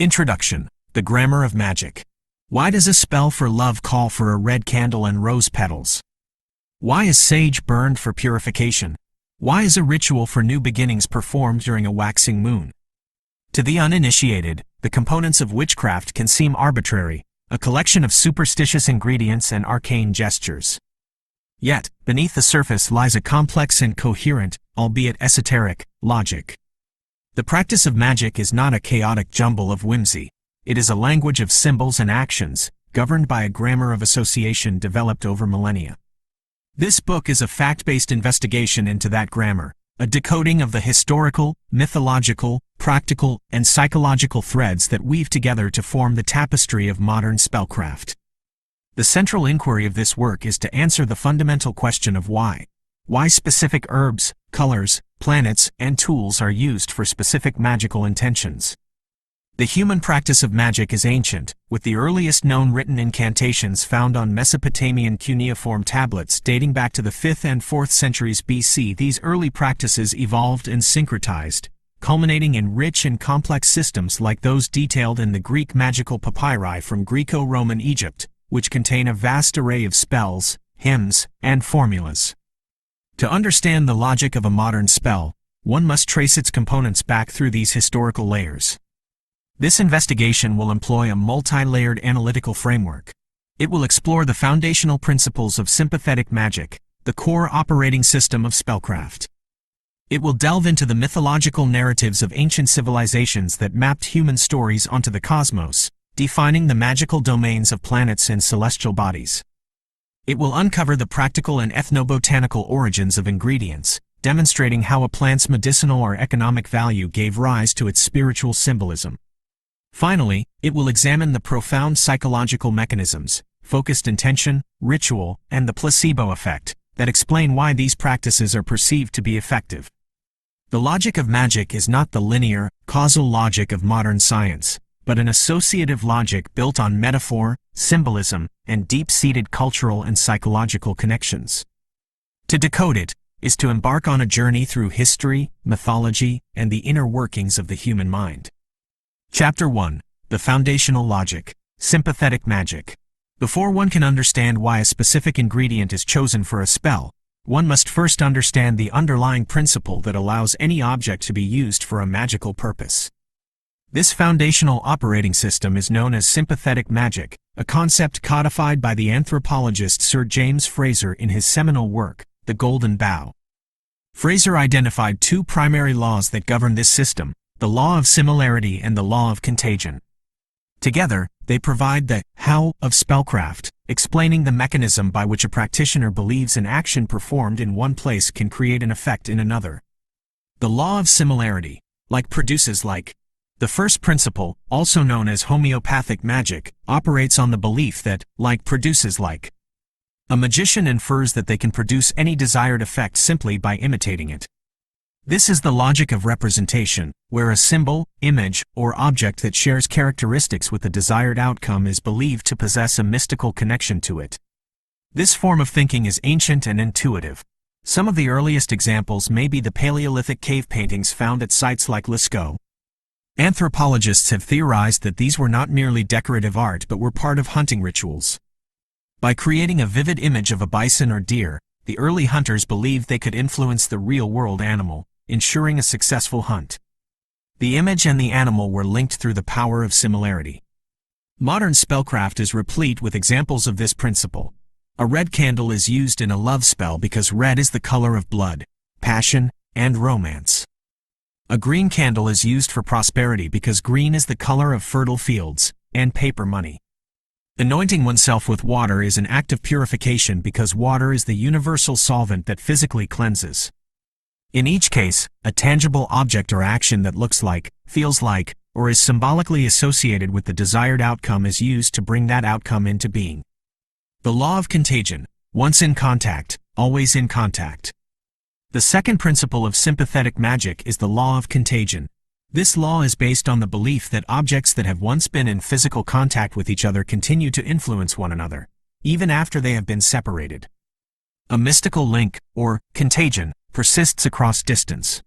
Introduction. The Grammar of Magic. Why does a spell for love call for a red candle and rose petals? Why is sage burned for purification? Why is a ritual for new beginnings performed during a waxing moon? To the uninitiated, the components of witchcraft can seem arbitrary, a collection of superstitious ingredients and arcane gestures. Yet, beneath the surface lies a complex and coherent, albeit esoteric, logic. The practice of magic is not a chaotic jumble of whimsy. It is a language of symbols and actions, governed by a grammar of association developed over millennia. This book is a fact-based investigation into that grammar, a decoding of the historical, mythological, practical, and psychological threads that weave together to form the tapestry of modern spellcraft. The central inquiry of this work is to answer the fundamental question of why. Why specific herbs, colors, planets, and tools are used for specific magical intentions. The human practice of magic is ancient, with the earliest known written incantations found on Mesopotamian cuneiform tablets dating back to the 5th and 4th centuries BC. These early practices evolved and syncretized, culminating in rich and complex systems like those detailed in the Greek magical papyri from Greco-Roman Egypt, which contain a vast array of spells, hymns, and formulas. To understand the logic of a modern spell, one must trace its components back through these historical layers. This investigation will employ a multi-layered analytical framework. It will explore the foundational principles of sympathetic magic, the core operating system of spellcraft. It will delve into the mythological narratives of ancient civilizations that mapped human stories onto the cosmos, defining the magical domains of planets and celestial bodies. It will uncover the practical and ethnobotanical origins of ingredients, demonstrating how a plant's medicinal or economic value gave rise to its spiritual symbolism. Finally, it will examine the profound psychological mechanisms, focused intention, ritual, and the placebo effect, that explain why these practices are perceived to be effective. The logic of magic is not the linear, causal logic of modern science, but an associative logic built on metaphor, symbolism, and deep-seated cultural and psychological connections. To decode it is to embark on a journey through history, mythology, and the inner workings of the human mind. Chapter 1. The Foundational Logic. Sympathetic Magic. Before one can understand why a specific ingredient is chosen for a spell, one must first understand the underlying principle that allows any object to be used for a magical purpose. This foundational operating system is known as sympathetic magic, a concept codified by the anthropologist Sir James Frazer in his seminal work, The Golden Bough. Frazer identified two primary laws that govern this system, the law of similarity and the law of contagion. Together, they provide the how of spellcraft, explaining the mechanism by which a practitioner believes an action performed in one place can create an effect in another. The law of similarity, like produces like. The first principle, also known as homeopathic magic, operates on the belief that like produces like. A magician infers that they can produce any desired effect simply by imitating it. This is the logic of representation, where a symbol, image, or object that shares characteristics with the desired outcome is believed to possess a mystical connection to it. This form of thinking is ancient and intuitive. Some of the earliest examples may be the Paleolithic cave paintings found at sites like Lascaux. Anthropologists have theorized that these were not merely decorative art but were part of hunting rituals. By creating a vivid image of a bison or deer, the early hunters believed they could influence the real-world animal, ensuring a successful hunt. The image and the animal were linked through the power of similarity. Modern spellcraft is replete with examples of this principle. A red candle is used in a love spell because red is the color of blood, passion, and romance. A green candle is used for prosperity because green is the color of fertile fields and paper money. Anointing oneself with water is an act of purification because water is the universal solvent that physically cleanses. In each case, a tangible object or action that looks like, feels like, or is symbolically associated with the desired outcome is used to bring that outcome into being. The law of contagion, once in contact, always in contact. The second principle of sympathetic magic is the law of contagion. This law is based on the belief that objects that have once been in physical contact with each other continue to influence one another, even after they have been separated. A mystical link, or contagion, persists across distance.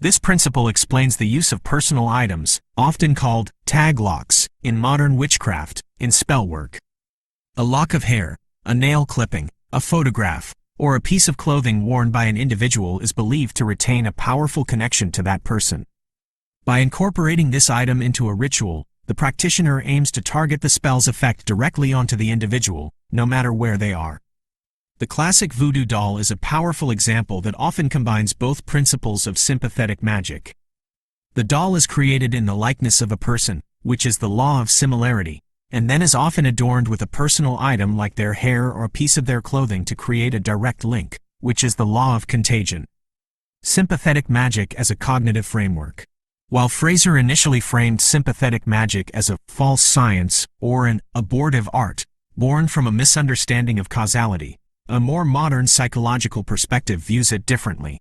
This principle explains the use of personal items, often called tag locks, in modern witchcraft, in spell work. A lock of hair, a nail clipping, a photograph, or a piece of clothing worn by an individual is believed to retain a powerful connection to that person. By incorporating this item into a ritual, the practitioner aims to target the spell's effect directly onto the individual, no matter where they are. The classic voodoo doll is a powerful example that often combines both principles of sympathetic magic. The doll is created in the likeness of a person, which is the law of similarity, and then is often adorned with a personal item like their hair or a piece of their clothing to create a direct link, which is the law of contagion. Sympathetic magic as a cognitive framework. While Fraser initially framed sympathetic magic as a false science or an abortive art, born from a misunderstanding of causality, a more modern psychological perspective views it differently.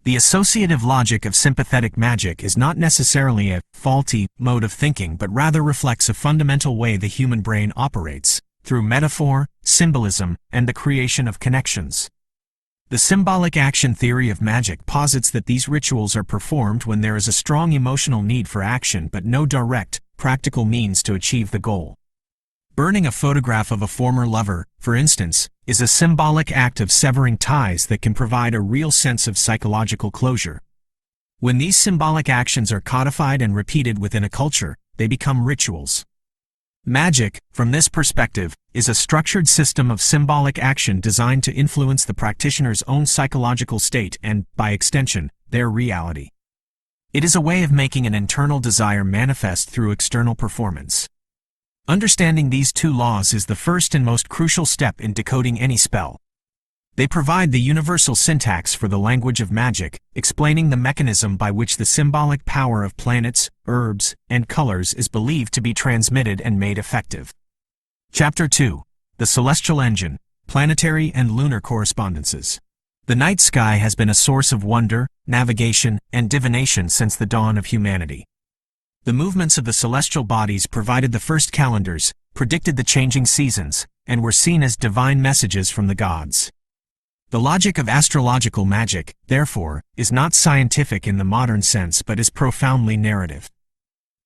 The associative logic of sympathetic magic is not necessarily a faulty mode of thinking but rather reflects a fundamental way the human brain operates, through metaphor, symbolism, and the creation of connections. The symbolic action theory of magic posits that these rituals are performed when there is a strong emotional need for action but no direct, practical means to achieve the goal. Burning a photograph of a former lover, for instance, is a symbolic act of severing ties that can provide a real sense of psychological closure. When these symbolic actions are codified and repeated within a culture, they become rituals. Magic, from this perspective, is a structured system of symbolic action designed to influence the practitioner's own psychological state and, by extension, their reality. It is a way of making an internal desire manifest through external performance. Understanding these two laws is the first and most crucial step in decoding any spell. They provide the universal syntax for the language of magic, explaining the mechanism by which the symbolic power of planets, herbs, and colors is believed to be transmitted and made effective. Chapter 2. The Celestial Engine, Planetary and Lunar Correspondences. The night sky has been a source of wonder, navigation, and divination since the dawn of humanity. The movements of the celestial bodies provided the first calendars, predicted the changing seasons, and were seen as divine messages from the gods. The logic of astrological magic, therefore, is not scientific in the modern sense but is profoundly narrative.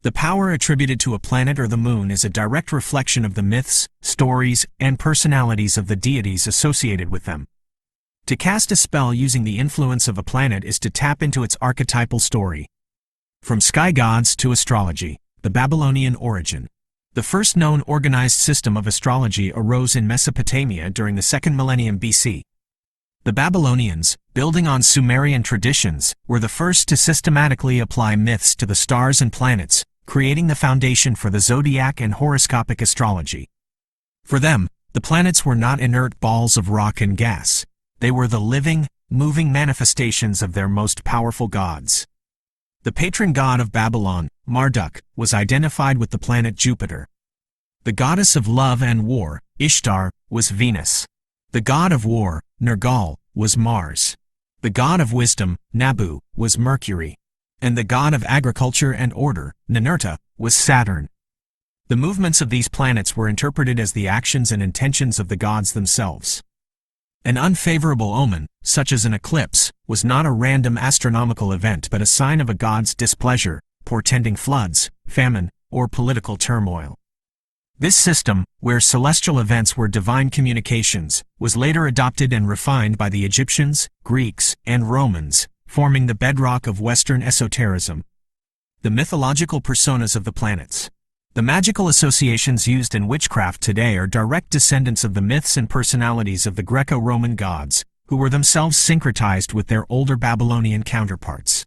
The power attributed to a planet or the moon is a direct reflection of the myths, stories, and personalities of the deities associated with them. To cast a spell using the influence of a planet is to tap into its archetypal story. From sky gods to astrology, the Babylonian origin. The first known organized system of astrology arose in Mesopotamia during the 2nd millennium BC. The Babylonians, building on Sumerian traditions, were the first to systematically apply myths to the stars and planets, creating the foundation for the zodiac and horoscopic astrology. For them, the planets were not inert balls of rock and gas. They were the living, moving manifestations of their most powerful gods. The patron god of Babylon, Marduk, was identified with the planet Jupiter. The goddess of love and war, Ishtar, was Venus. The god of war, Nergal, was Mars. The god of wisdom, Nabu, was Mercury. And the god of agriculture and order, Ninurta, was Saturn. The movements of these planets were interpreted as the actions and intentions of the gods themselves. An unfavorable omen, such as an eclipse, was not a random astronomical event but a sign of a god's displeasure, portending floods, famine, or political turmoil. This system, where celestial events were divine communications, was later adopted and refined by the Egyptians, Greeks, and Romans, forming the bedrock of Western esotericism. The mythological personas of the planets. The magical associations used in witchcraft today are direct descendants of the myths and personalities of the Greco-Roman gods, who were themselves syncretized with their older Babylonian counterparts.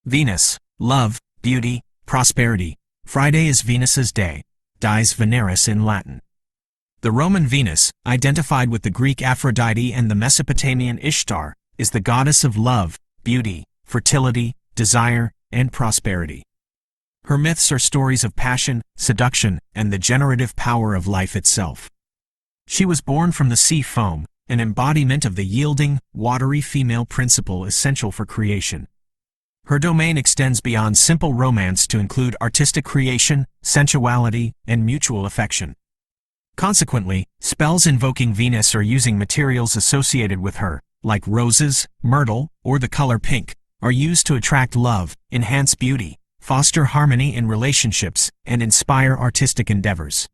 Venus, love, beauty, prosperity. Friday is Venus's day, dies Veneris in Latin. The Roman Venus, identified with the Greek Aphrodite and the Mesopotamian Ishtar, is the goddess of love, beauty, fertility, desire, and prosperity. Her myths are stories of passion, seduction, and the generative power of life itself. She was born from the sea foam, an embodiment of the yielding, watery female principle essential for creation. Her domain extends beyond simple romance to include artistic creation, sensuality, and mutual affection. Consequently, spells invoking Venus or using materials associated with her, like roses, myrtle, or the color pink, are used to attract love, enhance beauty, foster harmony in relationships, and inspire artistic endeavors.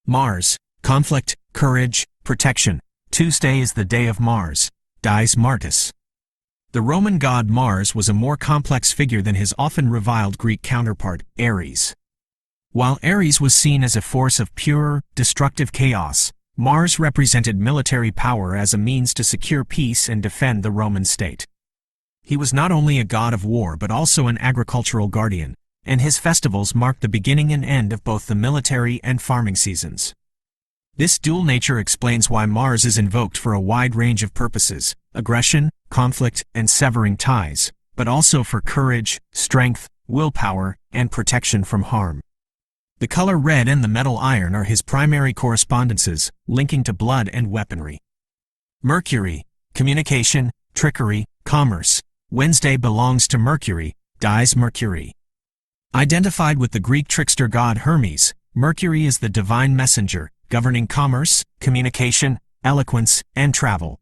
Mars, conflict, courage, protection. Tuesday is the day of Mars, dies Martis. The Roman god Mars was a more complex figure than his often reviled Greek counterpart, Ares. While Ares was seen as a force of pure, destructive chaos, Mars represented military power as a means to secure peace and defend the Roman state. He was not only a god of war but also an agricultural guardian, and his festivals marked the beginning and end of both the military and farming seasons. This dual nature explains why Mars is invoked for a wide range of purposes: aggression, conflict, and severing ties, but also for courage, strength, willpower, and protection from harm. The color red and the metal iron are his primary correspondences, linking to blood and weaponry. Mercury, communication, trickery, commerce. Wednesday belongs to Mercury, dies Mercury. Identified with the Greek trickster god Hermes, Mercury is the divine messenger, governing commerce, communication, eloquence, and travel.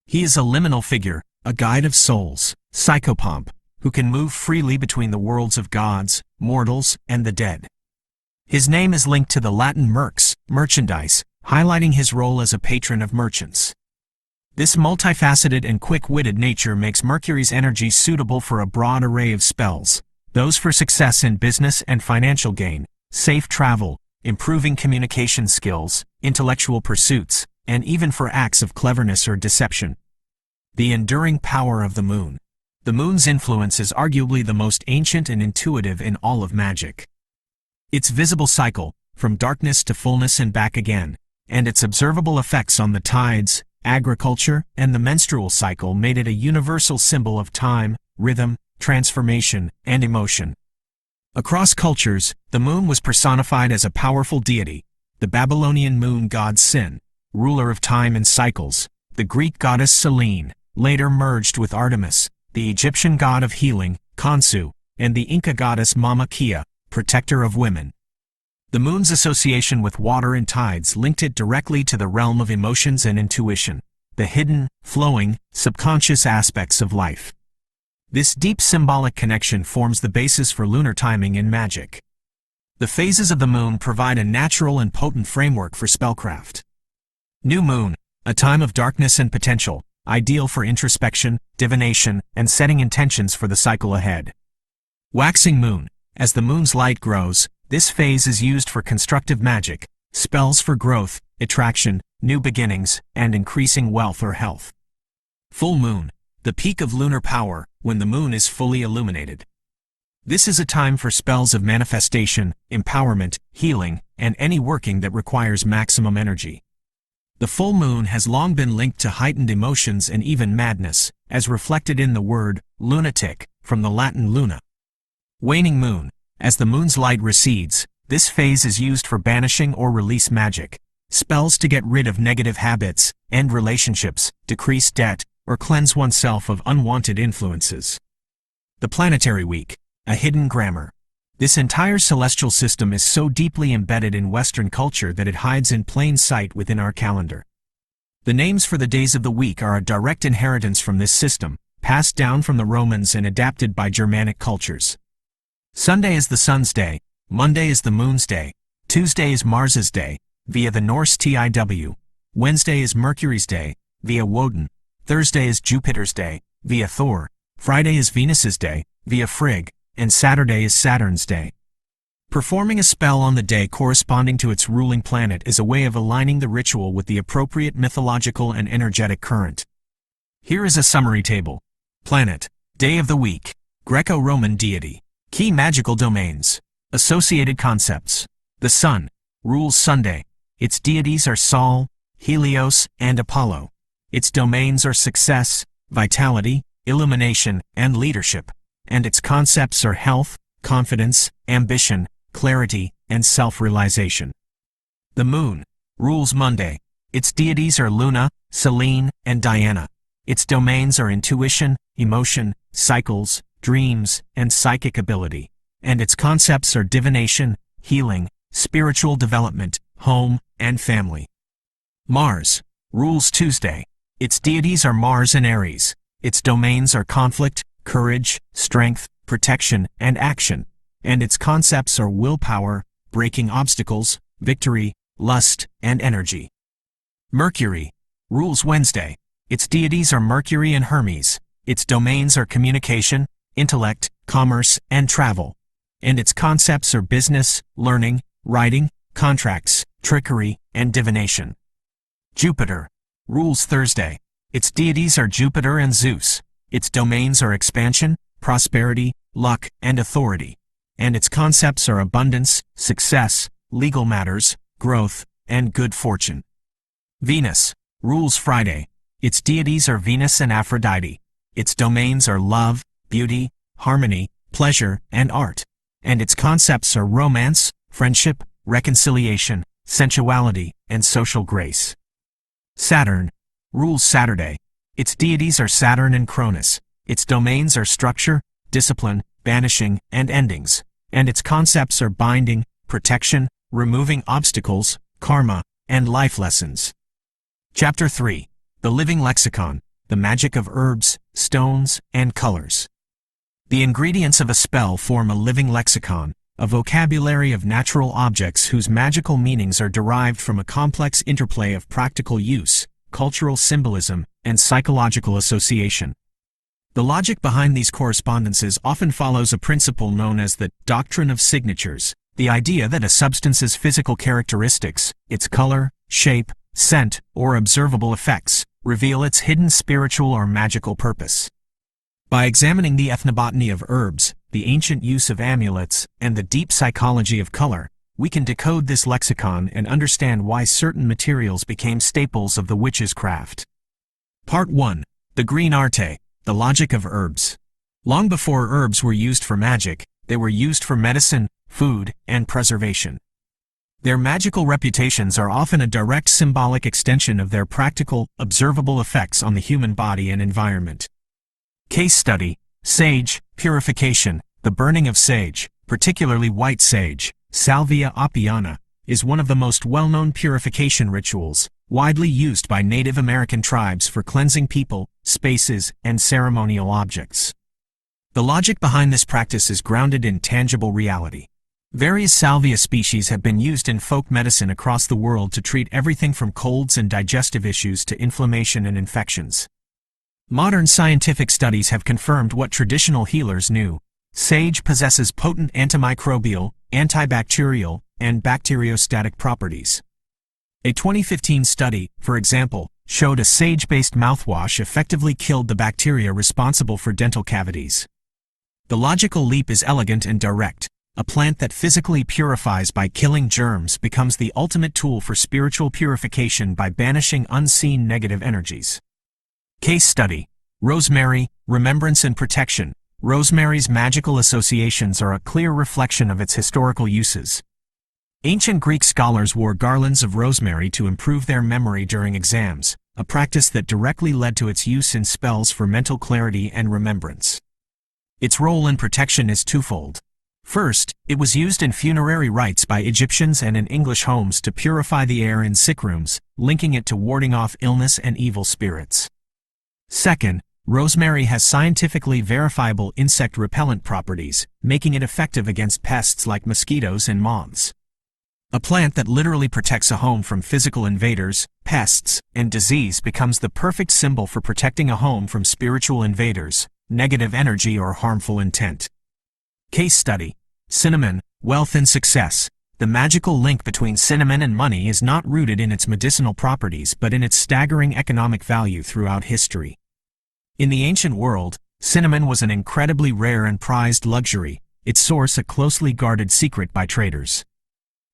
He is a liminal figure, a guide of souls, psychopomp, who can move freely between the worlds of gods, mortals, and the dead. His name is linked to the Latin merx, merchandise, highlighting his role as a patron of merchants. This multifaceted and quick-witted nature makes Mercury's energy suitable for a broad array of spells, those for success in business and financial gain, safe travel, improving communication skills, intellectual pursuits, and even for acts of cleverness or deception. The enduring power of the moon. The moon's influence is arguably the most ancient and intuitive in all of magic. Its visible cycle, from darkness to fullness and back again, and its observable effects on the tides, agriculture, and the menstrual cycle made it a universal symbol of time, rhythm, transformation, and emotion. Across cultures, the moon was personified as a powerful deity: the Babylonian moon god Sin, ruler of time and cycles; the Greek goddess Selene, later merged with Artemis; the Egyptian god of healing, Khonsu; and the Inca goddess Mama Kia, protector of women. The moon's association with water and tides linked it directly to the realm of emotions and intuition, the hidden, flowing, subconscious aspects of life. This deep symbolic connection forms the basis for lunar timing in magic. The phases of the moon provide a natural and potent framework for spellcraft. New moon, a time of darkness and potential, ideal for introspection, divination, and setting intentions for the cycle ahead. Waxing moon. As the moon's light grows, this phase is used for constructive magic, spells for growth, attraction, new beginnings, and increasing wealth or health. Full moon, the peak of lunar power, when the moon is fully illuminated. This is a time for spells of manifestation, empowerment, healing, and any working that requires maximum energy. The full moon has long been linked to heightened emotions and even madness, as reflected in the word lunatic, from the Latin luna. Waning moon. As the moon's light recedes, this phase is used for banishing or release magic, spells to get rid of negative habits, end relationships, decrease debt, or cleanse oneself of unwanted influences. The planetary week, a hidden grammar. This entire celestial system is so deeply embedded in Western culture that it hides in plain sight within our calendar. The names for the days of the week are a direct inheritance from this system, passed down from the Romans and adapted by Germanic cultures. Sunday is the sun's day, Monday is the moon's day, Tuesday is Mars's day, via the Norse Tiw, Wednesday is Mercury's day, via Woden, Thursday is Jupiter's day, via Thor, Friday is Venus's day, via Frigg, and Saturday is Saturn's day. Performing a spell on the day corresponding to its ruling planet is a way of aligning the ritual with the appropriate mythological and energetic current. Here is a summary table. Planet, day of the week, Greco-Roman deity. Key magical domains. Associated concepts. The Sun rules Sunday. Its deities are Sol, Helios, and Apollo. Its domains are success, vitality, illumination, and leadership. And its concepts are health, confidence, ambition, clarity, and self-realization. The Moon rules Monday. Its deities are Luna, Selene, and Diana. Its domains are intuition, emotion, cycles, dreams, and psychic ability, and its concepts are divination, healing, spiritual development, home, and family. Mars rules Tuesday. Its deities are Mars and Ares. Its domains are conflict, courage, strength, protection, and action, and its concepts are willpower, breaking obstacles, victory, lust, and energy. Mercury rules Wednesday. Its deities are Mercury and Hermes. Its domains are communication, intellect, commerce, and travel. And its concepts are business, learning, writing, contracts, trickery, and divination. Jupiter rules Thursday. Its deities are Jupiter and Zeus. Its domains are expansion, prosperity, luck, and authority. And its concepts are abundance, success, legal matters, growth, and good fortune. Venus rules Friday. Its deities are Venus and Aphrodite. Its domains are love, beauty, harmony, pleasure, and art. And its concepts are romance, friendship, reconciliation, sensuality, and social grace. Saturn rules Saturday. Its deities are Saturn and Cronus. Its domains are structure, discipline, banishing, and endings. And its concepts are binding, protection, removing obstacles, karma, and life lessons. Chapter 3. The Living Lexicon, the Magic of Herbs, Stones, and Colors. The ingredients of a spell form a living lexicon, a vocabulary of natural objects whose magical meanings are derived from a complex interplay of practical use, cultural symbolism, and psychological association. The logic behind these correspondences often follows a principle known as the doctrine of signatures, the idea that a substance's physical characteristics, its color, shape, scent, or observable effects, reveal its hidden spiritual or magical purpose. By examining the ethnobotany of herbs, the ancient use of amulets, and the deep psychology of color, we can decode this lexicon and understand why certain materials became staples of the witch's craft. Part 1. The Green Arte, the Logic of Herbs. Long before herbs were used for magic, they were used for medicine, food, and preservation. Their magical reputations are often a direct symbolic extension of their practical, observable effects on the human body and environment. Case study: sage, purification. The burning of sage, particularly white sage, Salvia apiana, is one of the most well-known purification rituals, widely used by Native American tribes for cleansing people, spaces, and ceremonial objects. The logic behind this practice is grounded in tangible reality. Various salvia species have been used in folk medicine across the world to treat everything from colds and digestive issues to inflammation and infections. Modern scientific studies have confirmed what traditional healers knew. Sage possesses potent antimicrobial, antibacterial, and bacteriostatic properties. A 2015 study, for example, showed a sage-based mouthwash effectively killed the bacteria responsible for dental cavities. The logical leap is elegant and direct. A plant that physically purifies by killing germs becomes the ultimate tool for spiritual purification by banishing unseen negative energies. Case study: rosemary, remembrance and protection. Rosemary's magical associations are a clear reflection of its historical uses. Ancient Greek scholars wore garlands of rosemary to improve their memory during exams, a practice that directly led to its use in spells for mental clarity and remembrance. Its role in protection is twofold. First, it was used in funerary rites by Egyptians and in English homes to purify the air in sick rooms, linking it to warding off illness and evil spirits. Second, rosemary has scientifically verifiable insect repellent properties, making it effective against pests like mosquitoes and moths. A plant that literally protects a home from physical invaders, pests, and disease becomes the perfect symbol for protecting a home from spiritual invaders, negative energy, or harmful intent. Case study: cinnamon, wealth and success. The magical link between cinnamon and money is not rooted in its medicinal properties but in its staggering economic value throughout history. In the ancient world, cinnamon was an incredibly rare and prized luxury, its source a closely guarded secret by traders.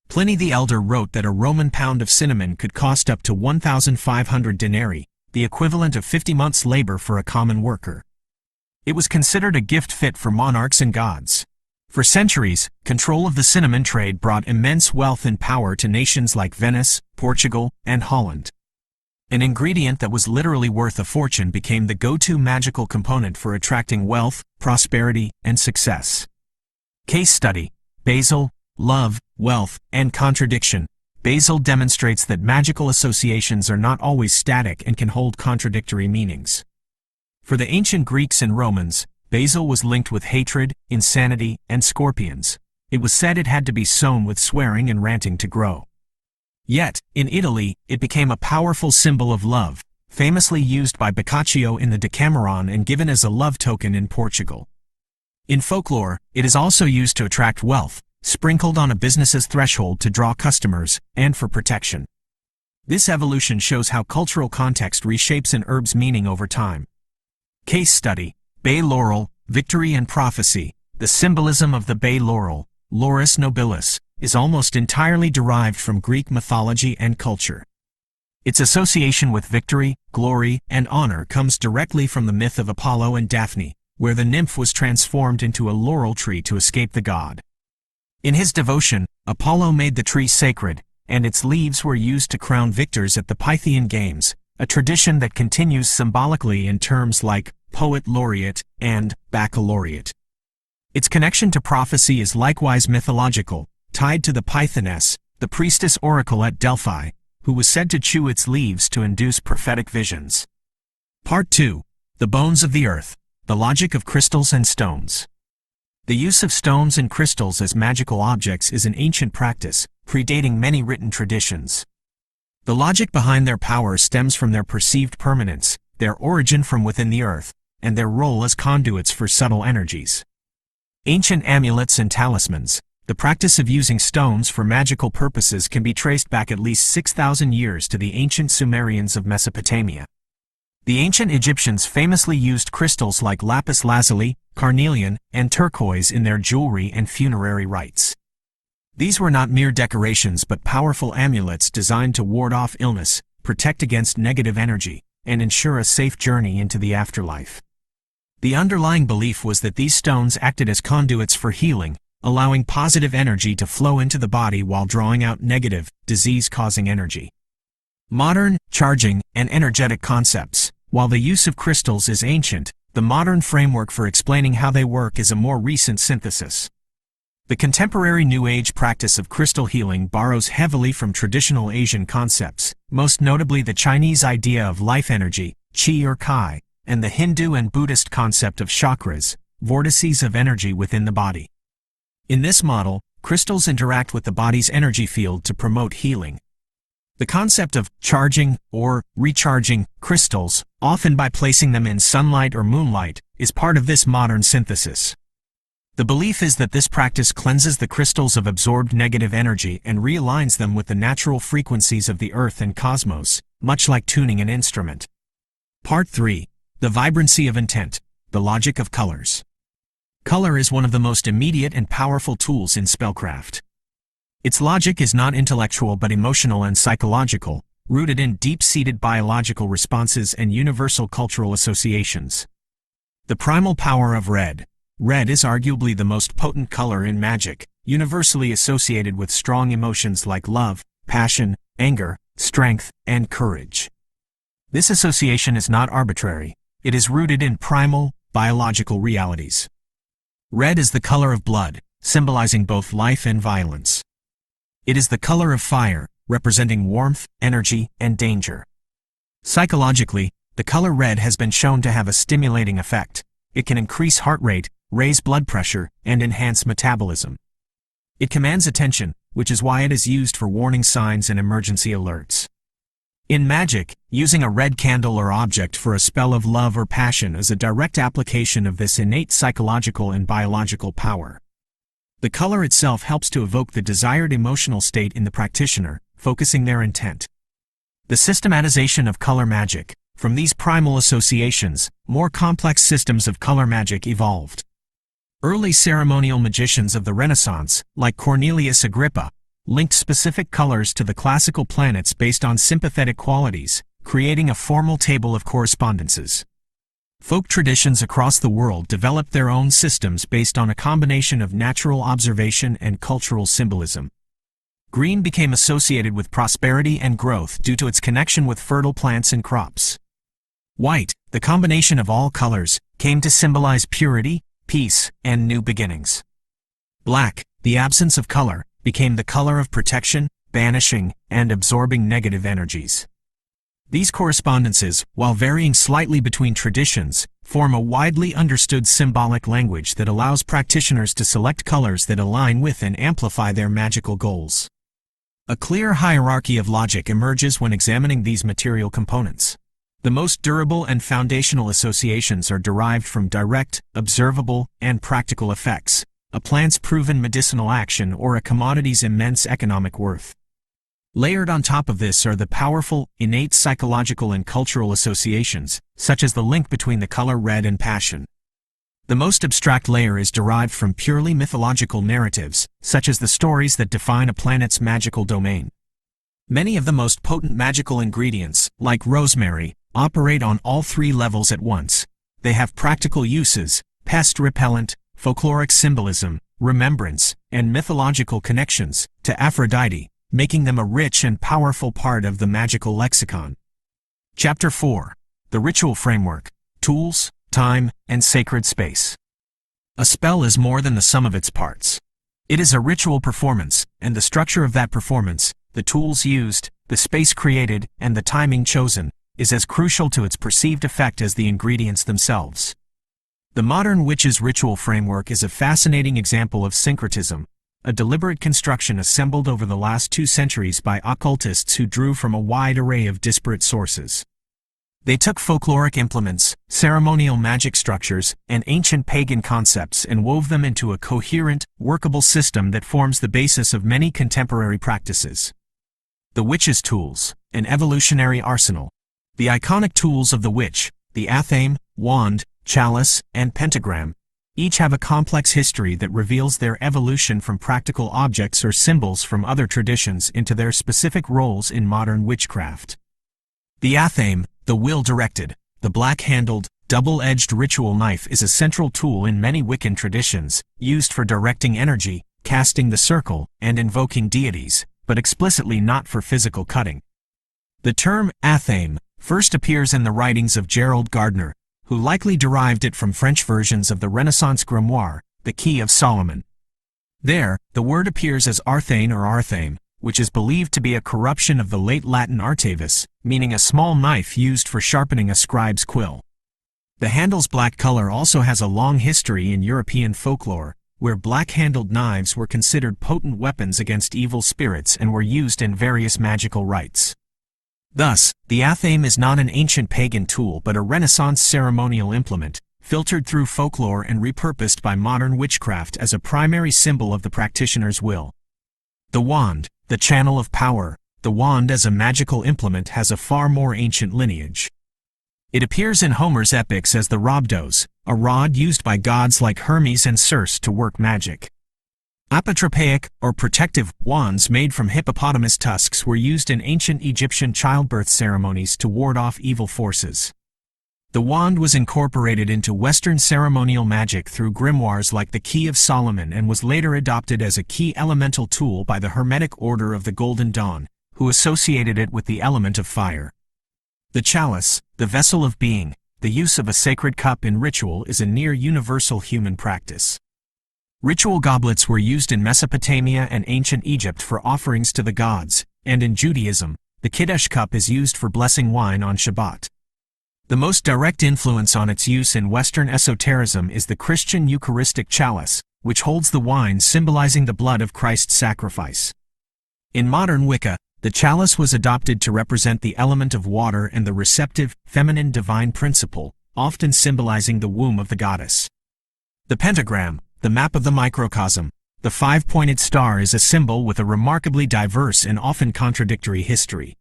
Pliny the Elder wrote that a Roman pound of cinnamon could cost up to 1,500 denarii, the equivalent of 50 months' labor for a common worker. It was considered a gift fit for monarchs and gods. For centuries, control of the cinnamon trade brought immense wealth and power to nations like Venice, Portugal, and Holland. An ingredient that was literally worth a fortune became the go-to magical component for attracting wealth, prosperity, and success. Case study: basil, love, wealth, and contradiction. Basil demonstrates that magical associations are not always static and can hold contradictory meanings. For the ancient Greeks and Romans, Basil was linked with hatred, insanity, and scorpions. It was said it had to be sown with swearing and ranting to grow. Yet, in Italy, it became a powerful symbol of love, famously used by Boccaccio in the Decameron and given as a love token in Portugal. In folklore, it is also used to attract wealth, sprinkled on a business's threshold to draw customers, and for protection. This evolution shows how cultural context reshapes an herb's meaning over time. Case study: Bay laurel, victory and prophecy. The symbolism of the bay laurel, Laurus nobilis, is almost entirely derived from Greek mythology and culture. Its association with victory, glory, and honor comes directly from the myth of Apollo and Daphne, where the nymph was transformed into a laurel tree to escape the god. In his devotion, Apollo made the tree sacred, and its leaves were used to crown victors at the Pythian Games, a tradition that continues symbolically in terms like poet laureate and baccalaureate. Its connection to prophecy is likewise mythological, tied to the Pythoness, the priestess oracle at Delphi, who was said to chew its leaves to induce prophetic visions. Part 2. The Bones of the Earth, the Logic of Crystals and Stones. The use of stones and crystals as magical objects is an ancient practice, predating many written traditions. The logic behind their power stems from their perceived permanence, their origin from within the earth, and their role as conduits for subtle energies. Ancient amulets and talismans. The practice of using stones for magical purposes can be traced back at least 6,000 years to the ancient Sumerians of Mesopotamia. The ancient Egyptians famously used crystals like lapis lazuli, carnelian, and turquoise in their jewelry and funerary rites. These were not mere decorations but powerful amulets designed to ward off illness, protect against negative energy, and ensure a safe journey into the afterlife. The underlying belief was that these stones acted as conduits for healing, allowing positive energy to flow into the body while drawing out negative, disease-causing energy. Modern, charging, and energetic concepts. While the use of crystals is ancient, the modern framework for explaining how they work is a more recent synthesis. The contemporary New Age practice of crystal healing borrows heavily from traditional Asian concepts, most notably the Chinese idea of life energy, qi or kai, and the Hindu and Buddhist concept of chakras, vortices of energy within the body. In this model, crystals interact with the body's energy field to promote healing. The concept of charging or recharging crystals, often by placing them in sunlight or moonlight, is part of this modern synthesis. The belief is that this practice cleanses the crystals of absorbed negative energy and realigns them with the natural frequencies of the earth and cosmos, much like tuning an instrument. Part 3. The Vibrancy of Intent, the Logic of Colors. Color is one of the most immediate and powerful tools in spellcraft. Its logic is not intellectual but emotional and psychological, rooted in deep-seated biological responses and universal cultural associations. The primal power of red. Red is arguably the most potent color in magic, universally associated with strong emotions like love, passion, anger, strength, and courage. This association is not arbitrary. It is rooted in primal, biological realities. Red is the color of blood, symbolizing both life and violence. It is the color of fire, representing warmth, energy, and danger. Psychologically, the color red has been shown to have a stimulating effect. It can increase heart rate, raise blood pressure, and enhance metabolism. It commands attention, which is why it is used for warning signs and emergency alerts. In magic, using a red candle or object for a spell of love or passion is a direct application of this innate psychological and biological power. The color itself helps to evoke the desired emotional state in the practitioner, focusing their intent. The systematization of color magic. From these primal associations, more complex systems of color magic evolved. Early ceremonial magicians of the Renaissance, like Cornelius Agrippa, linked specific colors to the classical planets based on sympathetic qualities, creating a formal table of correspondences. Folk traditions across the world developed their own systems based on a combination of natural observation and cultural symbolism. Green became associated with prosperity and growth due to its connection with fertile plants and crops. White, the combination of all colors, came to symbolize purity, peace, and new beginnings. Black, the absence of color, became the color of protection, banishing, and absorbing negative energies. These correspondences, while varying slightly between traditions, form a widely understood symbolic language that allows practitioners to select colors that align with and amplify their magical goals. A clear hierarchy of logic emerges when examining these material components. The most durable and foundational associations are derived from direct, observable, and practical effects, a plant's proven medicinal action or a commodity's immense economic worth. Layered on top of this are the powerful, innate psychological and cultural associations, such as the link between the color red and passion. The most abstract layer is derived from purely mythological narratives, such as the stories that define a planet's magical domain. Many of the most potent magical ingredients, like rosemary, operate on all three levels at once. They have practical uses, pest repellent, folkloric symbolism, remembrance, and mythological connections to Aphrodite, making them a rich and powerful part of the magical lexicon. Chapter 4. The Ritual Framework: Tools, Time, and Sacred Space. A spell is more than the sum of its parts. It is a ritual performance, and the structure of that performance, the tools used, the space created, and the timing chosen, is as crucial to its perceived effect as the ingredients themselves. The modern witch's ritual framework is a fascinating example of syncretism, a deliberate construction assembled over the last 2 centuries by occultists who drew from a wide array of disparate sources. They took folkloric implements, ceremonial magic structures, and ancient pagan concepts and wove them into a coherent, workable system that forms the basis of many contemporary practices. The witch's tools, an evolutionary arsenal. The iconic tools of the witch, the athame, wand, chalice, and pentagram, each have a complex history that reveals their evolution from practical objects or symbols from other traditions into their specific roles in modern witchcraft. The athame, the will-directed, the black-handled, double-edged ritual knife is a central tool in many Wiccan traditions, used for directing energy, casting the circle, and invoking deities, but explicitly not for physical cutting. The term athame first appears in the writings of Gerald Gardner, who likely derived it from French versions of the Renaissance grimoire, the Key of Solomon. There, the word appears as arthane or arthame, which is believed to be a corruption of the late Latin artavus, meaning a small knife used for sharpening a scribe's quill. The handle's black color also has a long history in European folklore, where black-handled knives were considered potent weapons against evil spirits and were used in various magical rites. Thus, the athame is not an ancient pagan tool but a Renaissance ceremonial implement, filtered through folklore and repurposed by modern witchcraft as a primary symbol of the practitioner's will. The wand, the channel of power. The wand as a magical implement has a far more ancient lineage. It appears in Homer's epics as the rhabdos, a rod used by gods like Hermes and Circe to work magic. Apotropaic, or protective, wands made from hippopotamus tusks were used in ancient Egyptian childbirth ceremonies to ward off evil forces. The wand was incorporated into Western ceremonial magic through grimoires like the Key of Solomon and was later adopted as a key elemental tool by the Hermetic Order of the Golden Dawn, who associated it with the element of fire. The chalice, the vessel of being, the use of a sacred cup in ritual is a near universal human practice. Ritual goblets were used in Mesopotamia and ancient Egypt for offerings to the gods, and in Judaism, the Kiddush cup is used for blessing wine on Shabbat. The most direct influence on its use in Western esotericism is the Christian Eucharistic chalice, which holds the wine symbolizing the blood of Christ's sacrifice. In modern Wicca, the chalice was adopted to represent the element of water and the receptive, feminine divine principle, often symbolizing the womb of the goddess. The pentagram, the map of the microcosm. The 5-pointed star is a symbol with a remarkably diverse and often contradictory history.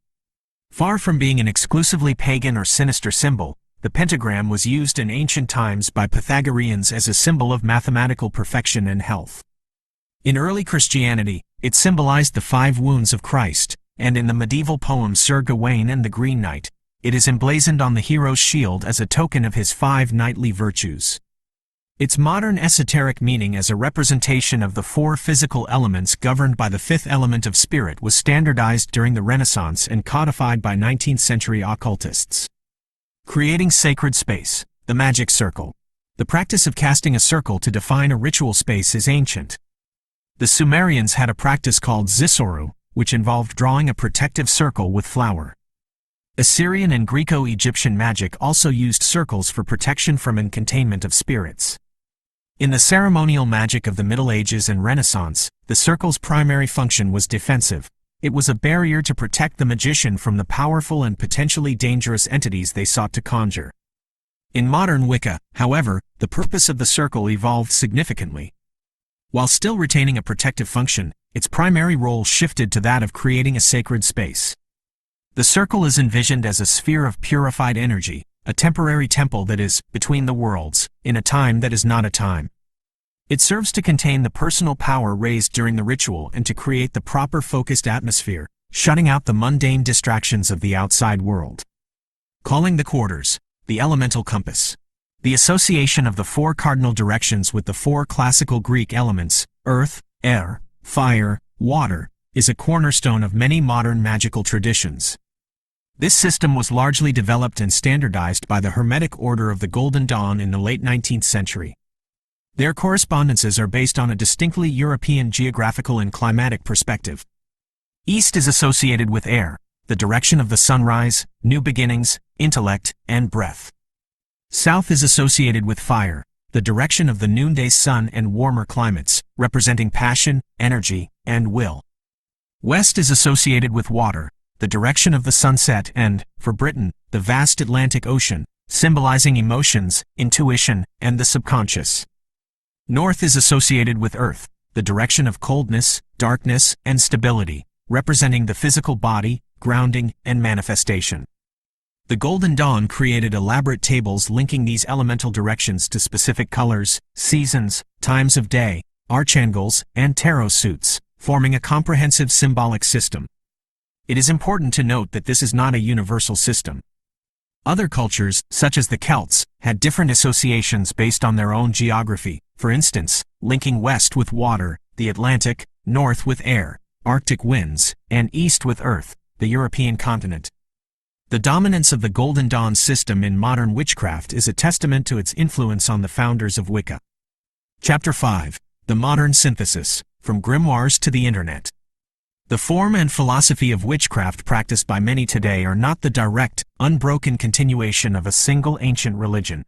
Far from being an exclusively pagan or sinister symbol, the pentagram was used in ancient times by Pythagoreans as a symbol of mathematical perfection and health. In early Christianity, it symbolized the 5 wounds of Christ, and in the medieval poem Sir Gawain and the Green Knight, it is emblazoned on the hero's shield as a token of his 5 knightly virtues. Its modern esoteric meaning as a representation of the 4 physical elements governed by the 5th element of spirit was standardized during the Renaissance and codified by 19th-century occultists. Creating sacred space, the magic circle. The practice of casting a circle to define a ritual space is ancient. The Sumerians had a practice called zisoru, which involved drawing a protective circle with flour. Assyrian and Greco-Egyptian magic also used circles for protection from and containment of spirits. In the ceremonial magic of the Middle Ages and Renaissance, the circle's primary function was defensive. It was a barrier to protect the magician from the powerful and potentially dangerous entities they sought to conjure. In modern Wicca, however, the purpose of the circle evolved significantly. While still retaining a protective function, its primary role shifted to that of creating a sacred space. The circle is envisioned as a sphere of purified energy, a temporary temple that is between the worlds, in a time that is not a time. It serves to contain the personal power raised during the ritual and to create the proper focused atmosphere, shutting out the mundane distractions of the outside world. Calling the quarters, the elemental compass. The association of the four cardinal directions with the four classical Greek elements, earth, air, fire, water, is a cornerstone of many modern magical traditions. This system was largely developed and standardized by the Hermetic Order of the Golden Dawn in the late 19th century. Their correspondences are based on a distinctly European geographical and climatic perspective. East is associated with air, the direction of the sunrise, new beginnings, intellect, and breath. South is associated with fire, the direction of the noonday sun and warmer climates, representing passion, energy, and will. West is associated with water, the direction of the sunset and, for Britain, the vast Atlantic Ocean, symbolizing emotions, intuition, and the subconscious. North is associated with earth, the direction of coldness, darkness, and stability, representing the physical body, grounding, and manifestation. The Golden Dawn created elaborate tables linking these elemental directions to specific colors, seasons, times of day, archangels, and tarot suits, forming a comprehensive symbolic system. It is important to note that this is not a universal system. Other cultures, such as the Celts, had different associations based on their own geography, for instance, linking west with water, the Atlantic, north with air, Arctic winds, and east with earth, the European continent. The dominance of the Golden Dawn system in modern witchcraft is a testament to its influence on the founders of Wicca. Chapter 5. The Modern Synthesis, From Grimoires to the Internet. The form and philosophy of witchcraft practiced by many today are not the direct, unbroken continuation of a single ancient religion.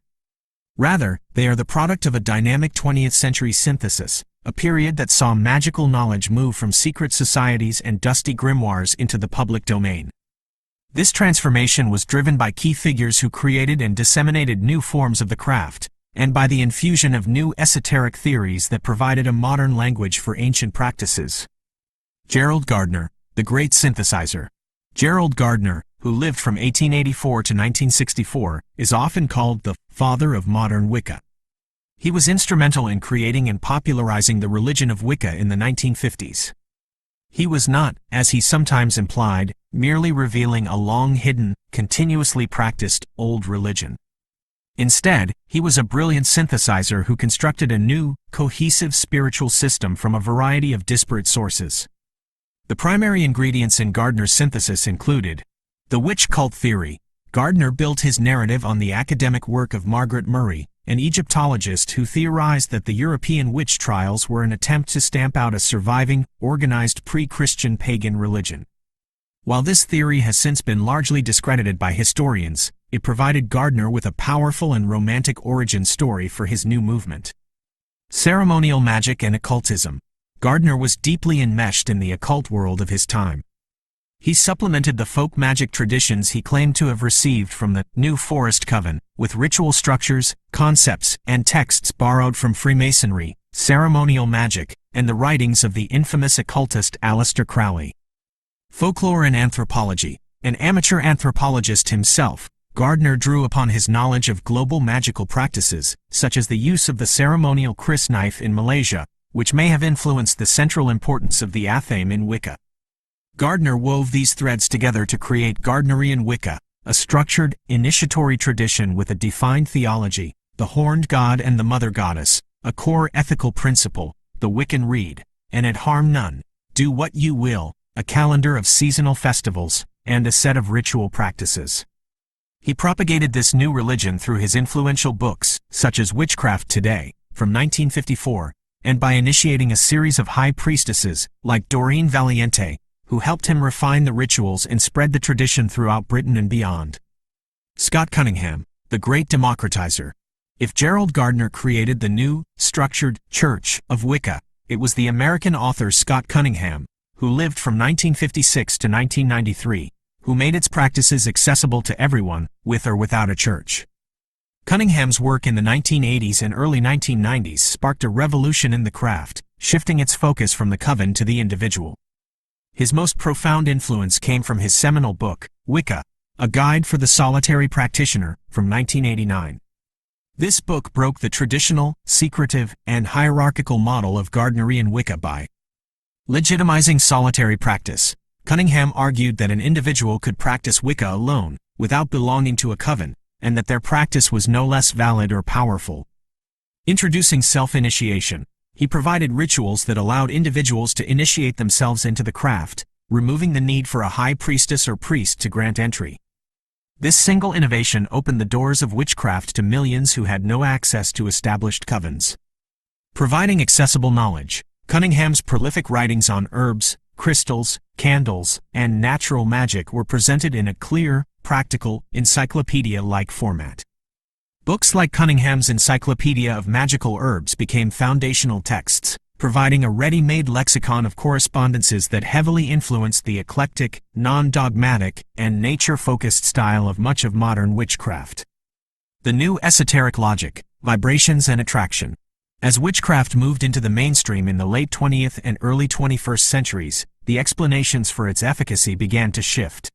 Rather, they are the product of a dynamic 20th century synthesis, a period that saw magical knowledge move from secret societies and dusty grimoires into the public domain. This transformation was driven by key figures who created and disseminated new forms of the craft, and by the infusion of new esoteric theories that provided a modern language for ancient practices. Gerald Gardner, the Great Synthesizer. Gerald Gardner, who lived from 1884 to 1964, is often called the father of modern Wicca. He was instrumental in creating and popularizing the religion of Wicca in the 1950s. He was not, as he sometimes implied, merely revealing a long-hidden, continuously practiced, old religion. Instead, he was a brilliant synthesizer who constructed a new, cohesive spiritual system from a variety of disparate sources. The primary ingredients in Gardner's synthesis included the witch cult theory. Gardner built his narrative on the academic work of Margaret Murray, an Egyptologist who theorized that the European witch trials were an attempt to stamp out a surviving, organized pre-Christian pagan religion. While this theory has since been largely discredited by historians, it provided Gardner with a powerful and romantic origin story for his new movement. Ceremonial magic and occultism. Gardner was deeply enmeshed in the occult world of his time. He supplemented the folk magic traditions he claimed to have received from the New Forest Coven, with ritual structures, concepts, and texts borrowed from Freemasonry, ceremonial magic, and the writings of the infamous occultist Aleister Crowley. Folklore and anthropology. An amateur anthropologist himself, Gardner drew upon his knowledge of global magical practices, such as the use of the ceremonial kris knife in Malaysia, which may have influenced the central importance of the athame in Wicca. Gardner wove these threads together to create Gardnerian Wicca, a structured, initiatory tradition with a defined theology, the horned god and the mother goddess, a core ethical principle, the Wiccan Rede, and at harm none, do what you will, a calendar of seasonal festivals, and a set of ritual practices. He propagated this new religion through his influential books, such as Witchcraft Today, from 1954, and by initiating a series of high priestesses, like Doreen Valiente, who helped him refine the rituals and spread the tradition throughout Britain and beyond. Scott Cunningham, the great democratizer. If Gerald Gardner created the new, structured church of Wicca, it was the American author Scott Cunningham, who lived from 1956 to 1993, who made its practices accessible to everyone, with or without a church. Cunningham's work in the 1980s and early 1990s sparked a revolution in the craft, shifting its focus from the coven to the individual. His most profound influence came from his seminal book, Wicca, A Guide for the Solitary Practitioner, from 1989. This book broke the traditional, secretive, and hierarchical model of Gardnerian Wicca by legitimizing solitary practice. Cunningham argued that an individual could practice Wicca alone, without belonging to a coven, and that their practice was no less valid or powerful. Introducing self-initiation, he provided rituals that allowed individuals to initiate themselves into the craft, removing the need for a high priestess or priest to grant entry. This single innovation opened the doors of witchcraft to millions who had no access to established covens. Providing accessible knowledge, Cunningham's prolific writings on herbs, crystals, candles, and natural magic were presented in a clear, practical, encyclopedia-like format. Books like Cunningham's Encyclopedia of Magical Herbs became foundational texts, providing a ready-made lexicon of correspondences that heavily influenced the eclectic, non-dogmatic, and nature-focused style of much of modern witchcraft. The new esoteric logic, vibrations and attraction. As witchcraft moved into the mainstream in the late 20th and early 21st centuries, the explanations for its efficacy began to shift.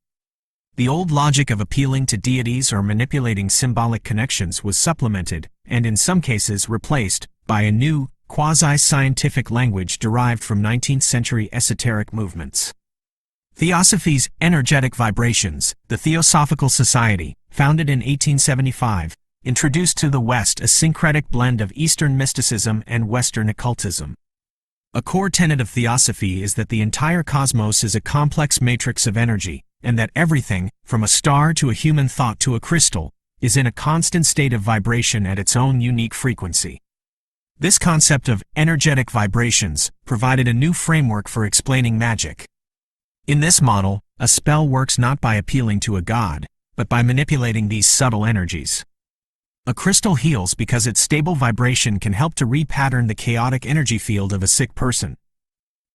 The old logic of appealing to deities or manipulating symbolic connections was supplemented, and in some cases replaced, by a new, quasi-scientific language derived from 19th-century esoteric movements. Theosophy's energetic vibrations, the Theosophical Society, founded in 1875, introduced to the West a syncretic blend of Eastern mysticism and Western occultism. A core tenet of Theosophy is that the entire cosmos is a complex matrix of energy, and that everything, from a star to a human thought to a crystal, is in a constant state of vibration at its own unique frequency. This concept of energetic vibrations provided a new framework for explaining magic. In this model, a spell works not by appealing to a god, but by manipulating these subtle energies. A crystal heals because its stable vibration can help to repattern the chaotic energy field of a sick person.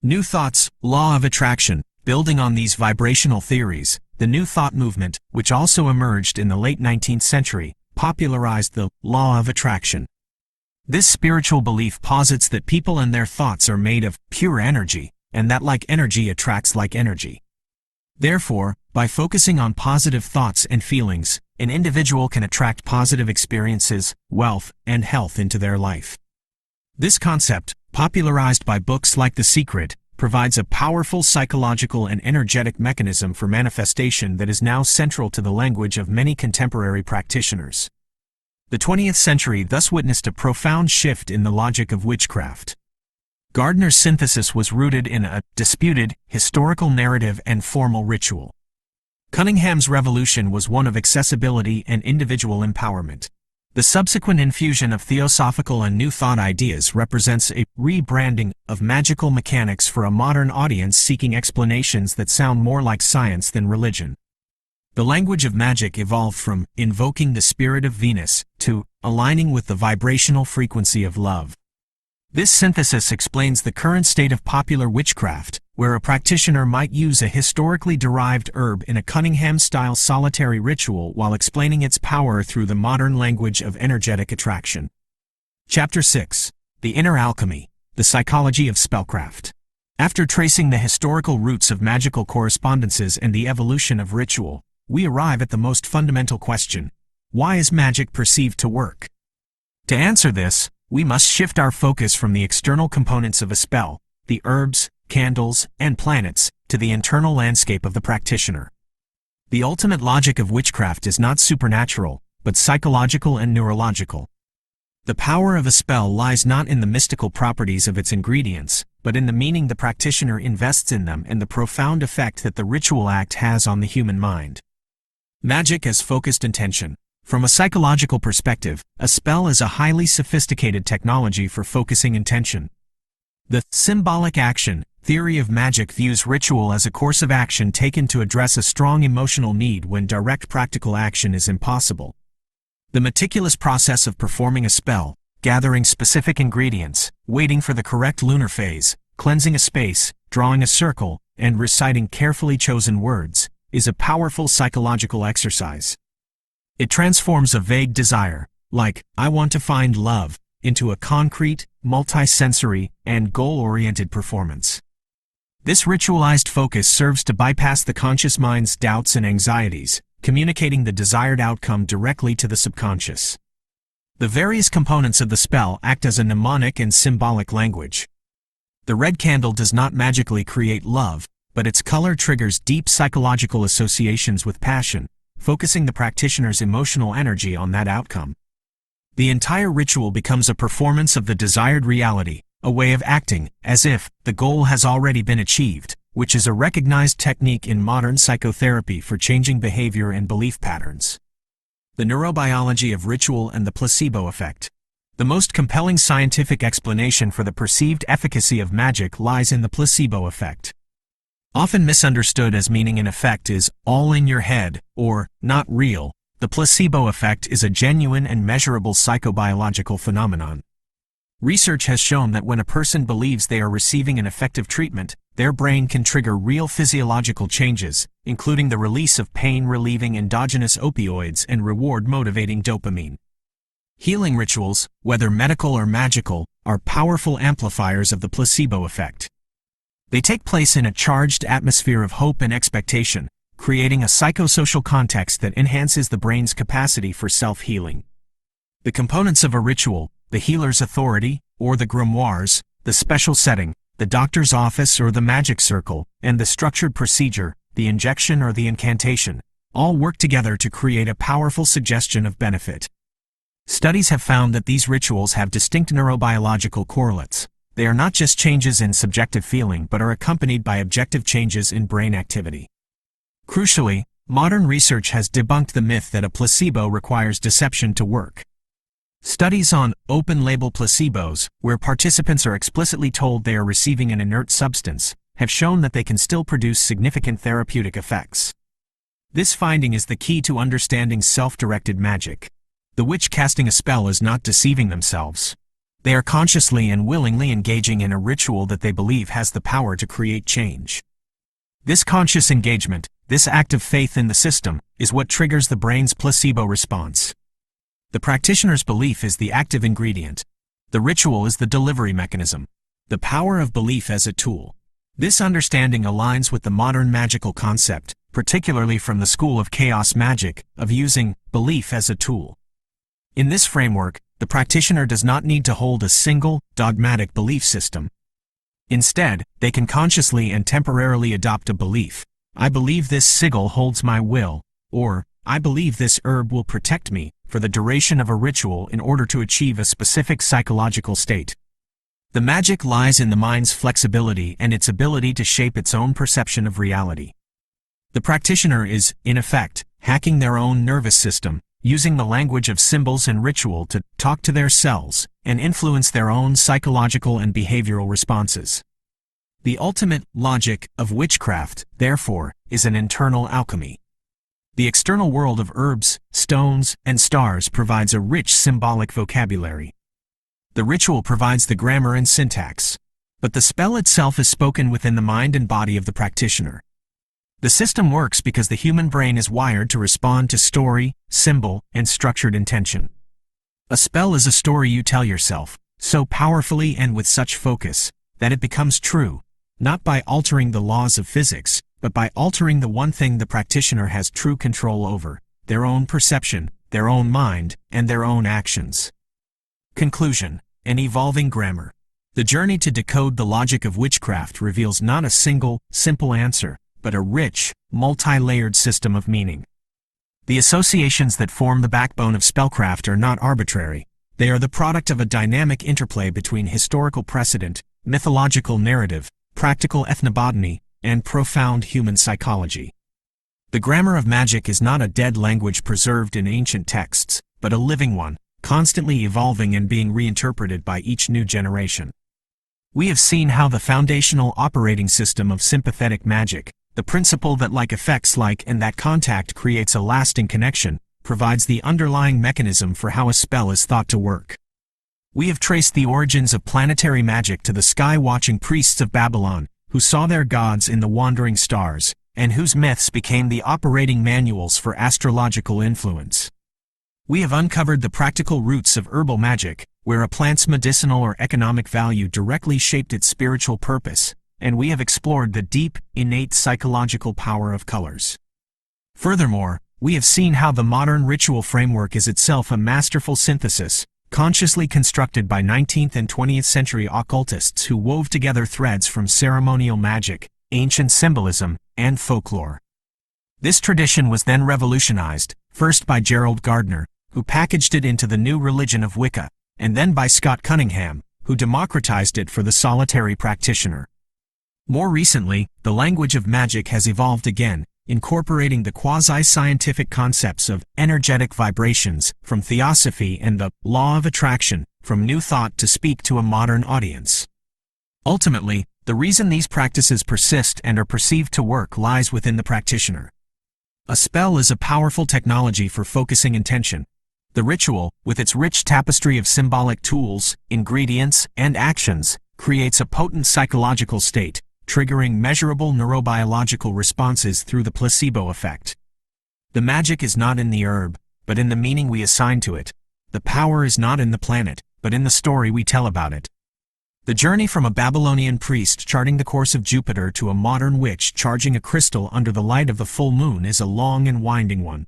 New Thought's law of attraction. Building on these vibrational theories, the New Thought movement, which also emerged in the late 19th century, popularized the law of attraction. This spiritual belief posits that people and their thoughts are made of pure energy, and that like energy attracts like energy. Therefore, by focusing on positive thoughts and feelings, an individual can attract positive experiences, wealth, and health into their life. This concept, popularized by books like The Secret, provides a powerful psychological and energetic mechanism for manifestation that is now central to the language of many contemporary practitioners. The 20th century thus witnessed a profound shift in the logic of witchcraft. Gardner's synthesis was rooted in a disputed, historical narrative and formal ritual. Cunningham's revolution was one of accessibility and individual empowerment. The subsequent infusion of theosophical and New Thought ideas represents a rebranding of magical mechanics for a modern audience seeking explanations that sound more like science than religion. The language of magic evolved from invoking the spirit of Venus to aligning with the vibrational frequency of love. This synthesis explains the current state of popular witchcraft, where a practitioner might use a historically derived herb in a Cunningham-style solitary ritual while explaining its power through the modern language of energetic attraction. Chapter 6. The Inner Alchemy, the Psychology of Spellcraft. After tracing the historical roots of magical correspondences and the evolution of ritual, we arrive at the most fundamental question: why is magic perceived to work? To answer this, we must shift our focus from the external components of a spell, the herbs, candles, and planets, to the internal landscape of the practitioner. The ultimate logic of witchcraft is not supernatural, but psychological and neurological. The power of a spell lies not in the mystical properties of its ingredients, but in the meaning the practitioner invests in them and the profound effect that the ritual act has on the human mind. Magic as focused intention. From a psychological perspective, a spell is a highly sophisticated technology for focusing intention. The symbolic action theory of magic views ritual as a course of action taken to address a strong emotional need when direct practical action is impossible. The meticulous process of performing a spell, gathering specific ingredients, waiting for the correct lunar phase, cleansing a space, drawing a circle, and reciting carefully chosen words, is a powerful psychological exercise. It transforms a vague desire, like, "I want to find love," into a concrete, multi-sensory, and goal-oriented performance. This ritualized focus serves to bypass the conscious mind's doubts and anxieties, communicating the desired outcome directly to the subconscious. The various components of the spell act as a mnemonic and symbolic language. The red candle does not magically create love, but its color triggers deep psychological associations with passion, focusing the practitioner's emotional energy on that outcome. The entire ritual becomes a performance of the desired reality, a way of acting as if the goal has already been achieved, which is a recognized technique in modern psychotherapy for changing behavior and belief patterns. The neurobiology of ritual and the placebo effect. The most compelling scientific explanation for the perceived efficacy of magic lies in the placebo effect. Often misunderstood as meaning an effect is all in your head or not real, the placebo effect is a genuine and measurable psychobiological phenomenon. Research has shown that when a person believes they are receiving an effective treatment, their brain can trigger real physiological changes, including the release of pain-relieving endogenous opioids and reward-motivating dopamine. Healing rituals, whether medical or magical, are powerful amplifiers of the placebo effect. They take place in a charged atmosphere of hope and expectation, creating a psychosocial context that enhances the brain's capacity for self-healing. The components of a ritual, the healer's authority, or the grimoires, the special setting, the doctor's office or the magic circle, and the structured procedure, the injection or the incantation, all work together to create a powerful suggestion of benefit. Studies have found that these rituals have distinct neurobiological correlates. They are not just changes in subjective feeling but are accompanied by objective changes in brain activity. Crucially, modern research has debunked the myth that a placebo requires deception to work. Studies on open-label placebos, where participants are explicitly told they are receiving an inert substance, have shown that they can still produce significant therapeutic effects. This finding is the key to understanding self-directed magic. The witch casting a spell is not deceiving themselves. They are consciously and willingly engaging in a ritual that they believe has the power to create change. This conscious engagement, this act of faith in the system, is what triggers the brain's placebo response. The practitioner's belief is the active ingredient. The ritual is the delivery mechanism. The power of belief as a tool. This understanding aligns with the modern magical concept, particularly from the school of chaos magic, of using belief as a tool. In this framework, the practitioner does not need to hold a single, dogmatic belief system. Instead, they can consciously and temporarily adopt a belief. I believe this sigil holds my will, or I believe this herb will protect me, for the duration of a ritual in order to achieve a specific psychological state. The magic lies in the mind's flexibility and its ability to shape its own perception of reality. The practitioner is, in effect, hacking their own nervous system, using the language of symbols and ritual to talk to their cells and influence their own psychological and behavioral responses. The ultimate logic of witchcraft, therefore, is an internal alchemy. The external world of herbs, stones, and stars provides a rich symbolic vocabulary. The ritual provides the grammar and syntax, but the spell itself is spoken within the mind and body of the practitioner. The system works because the human brain is wired to respond to story, symbol, and structured intention. A spell is a story you tell yourself, so powerfully and with such focus, that it becomes true, not by altering the laws of physics, but by altering the one thing the practitioner has true control over, their own perception, their own mind, and their own actions. Conclusion: an evolving grammar. The journey to decode the logic of witchcraft reveals not a single, simple answer, but a rich, multi-layered system of meaning. The associations that form the backbone of spellcraft are not arbitrary. They are the product of a dynamic interplay between historical precedent, mythological narrative, practical ethnobotany, and profound human psychology. The grammar of magic is not a dead language preserved in ancient texts, but a living one, constantly evolving and being reinterpreted by each new generation. We have seen how the foundational operating system of sympathetic magic, the principle that like affects like and that contact creates a lasting connection, provides the underlying mechanism for how a spell is thought to work. We have traced the origins of planetary magic to the sky-watching priests of Babylon, who saw their gods in the wandering stars, and whose myths became the operating manuals for astrological influence. We have uncovered the practical roots of herbal magic, where a plant's medicinal or economic value directly shaped its spiritual purpose, and we have explored the deep, innate psychological power of colors. Furthermore, we have seen how the modern ritual framework is itself a masterful synthesis, consciously constructed by 19th and 20th century occultists who wove together threads from ceremonial magic, ancient symbolism, and folklore. This tradition was then revolutionized, first by Gerald Gardner, who packaged it into the new religion of Wicca, and then by Scott Cunningham, who democratized it for the solitary practitioner. More recently, the language of magic has evolved again, incorporating the quasi-scientific concepts of energetic vibrations from theosophy and the law of attraction from New Thought to speak to a modern audience. Ultimately, the reason these practices persist and are perceived to work lies within the practitioner. A spell is a powerful technology for focusing intention. The ritual, with its rich tapestry of symbolic tools, ingredients, and actions, creates a potent psychological state, triggering measurable neurobiological responses through the placebo effect. The magic is not in the herb, but in the meaning we assign to it. The power is not in the planet, but in the story we tell about it. The journey from a Babylonian priest charting the course of Jupiter to a modern witch charging a crystal under the light of the full moon is a long and winding one.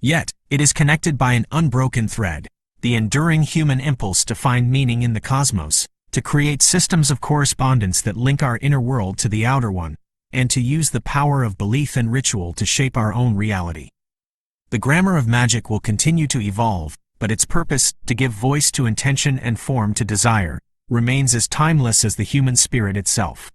Yet, it is connected by an unbroken thread, the enduring human impulse to find meaning in the cosmos, to create systems of correspondence that link our inner world to the outer one, and to use the power of belief and ritual to shape our own reality. The grammar of magic will continue to evolve, but its purpose, to give voice to intention and form to desire, remains as timeless as the human spirit itself.